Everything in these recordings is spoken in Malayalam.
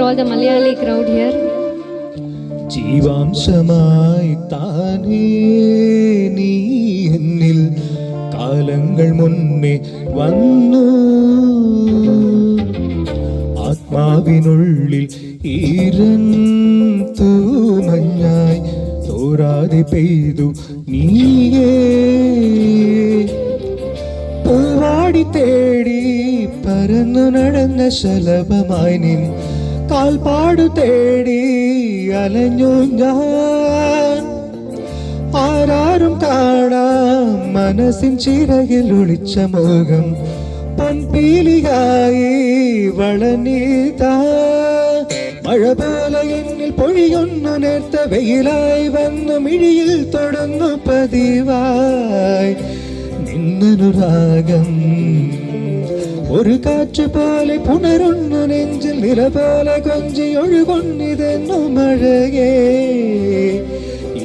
all the Malayali crowd here. ജീവാംശമായി താനേ നീ എന്നിൽ കാലങ്ങൾ മുന്നേ വന്നു, ആത്മാവിനുള്ളിൽ ഈരൻ തൂമഞ്ഞായി തോരാതെ പെയ്തു നീയേ. പൂവാടി തേടി പരന്നു നടന്ന ശലഭമായി നിൻ കാൽപ്പാടു തേടി അലഞ്ഞു ഞാൻ. ആരാരും കാണാം മനസ്സിൻ ചിറകിൽ ഒളിച്ച മോഹം പൊൻപീലിയായി വളർന്നീതാ. മഴ പോലെ എന്നിൽ പൊഴിയൊന്നു നേർത്ത വെയിലായി വന്നു മിഴിയിൽ തൊടുന്നു പതിവായി നിന്നനുരാഗം. ഒരു കാറ്റ് പോലെ പുണരുന്നു നെഞ്ചിൽ നില പോലെ കൊഞ്ചി ഒഴുകൊന്നിതെന്നു മഴയേ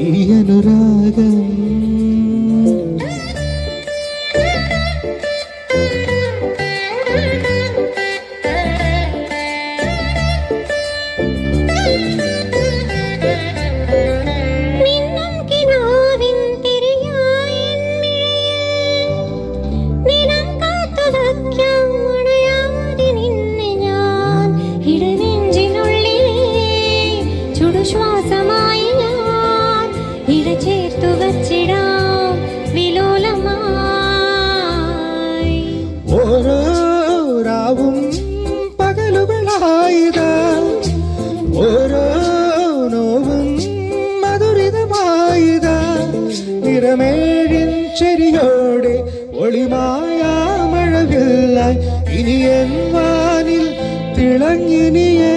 ഈ അനുരാഗം. ശ്വാസമായി ഞാൻ ഇട ചേർത്തു വച്ചിടാം വിലോലമായി. ഓരോ രാവും പകലുകളായിതാ, ഓരോ നോവും മധുരിതമായിതാ. നിറമേഴിൻ ചെരിയോടെ ഒളിമായ മഴവില്ലായി ഇനി എൻ വാനിൽ തിളങ്ങിനിയേ.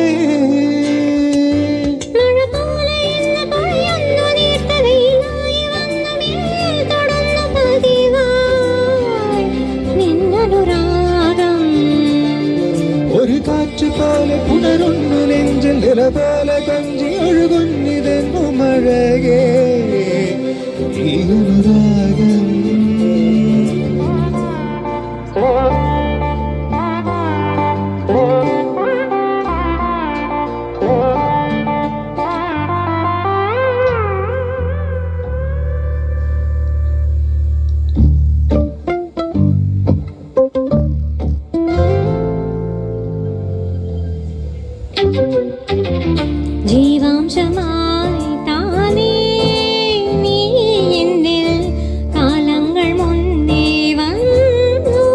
ഒരു കാറ്റ് പോലെ പുണരുന്നു നെഞ്ചിൽ നില പോലെ കൊഞ്ചി ഒഴുകുന്നിതെന്നു മഴയേ ഈ അനുരാഗം. ജീവാംശമായി താനേ നീ എന്നിൽ കാലങ്ങൾ മുന്നേ വന്നു,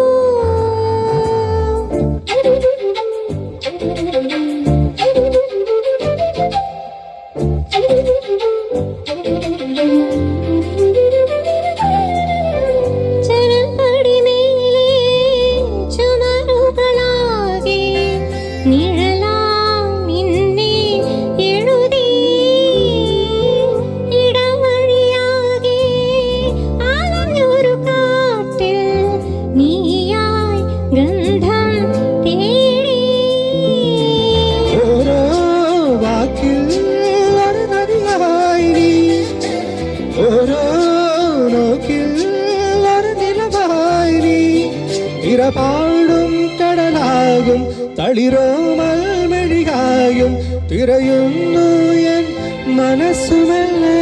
ചരൽപ്പടി മേലെ ചുമരുകളാകെ നിഴലാം നിന്നെ എഴുതി. ഇടവഴിയാകെ അലഞ്ഞൊരു കാട്ടിൽ നീയായി ഗന്ധം തേടി. ഓരോ വാക്കിൽ ഒരു നദിയായി നീ, ഓരോ നോക്കിൽ ഒരു നിലവായി നീ. ഇരപാടും കടലാകും തളിരോമൽ മെഴികായും തിരയുന്നു എൻ മനസ്സുമല്ലേ.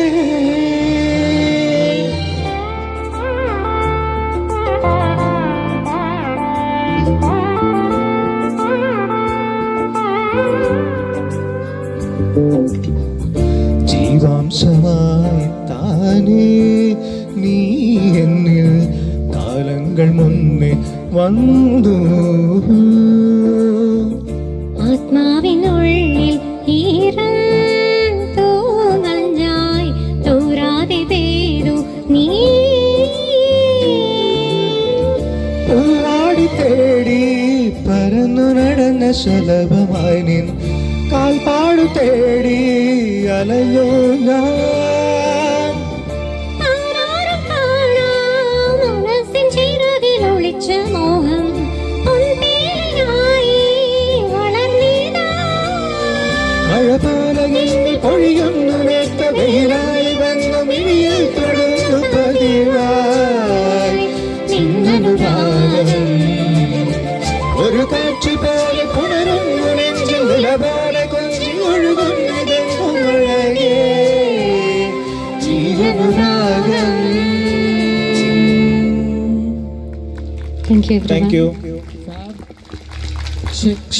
ജീവാംശമായി താനേ നീ എന്നിൽ കാലങ്ങൾ മുന്നേ വന്നു, ആത്മാവിനുള്ളിൽ ഈരം തൂമഞ്ഞായി തോരാതെ പെയ്തു നീ. പൂവാടി തേടി പരന്നു നടന്ന ശലഭമായി നിൻ കാൽപ്പാടു തേടി അലഞ്ഞു ഞാൻ. ആരാരും കാണാം മനസ്സിൻ ചിറകിൽ ഒളിച്ച മോഹം പൊൻപീലിയായി വളർന്നീതാ. മഴ പോലെ എന്നിൽ പൊഴിയുന്നു നേർത്ത വെയിലായി വന്നു മിഴിയിൽ തൊടുന്നു പതിവായി നിന്നനുരാഗം. ഒരു കാറ്റ് പോലെ പുണരുന്നു നെഞ്ചിൽ നില പോലെ താങ്ക് യു താങ്ക് യു.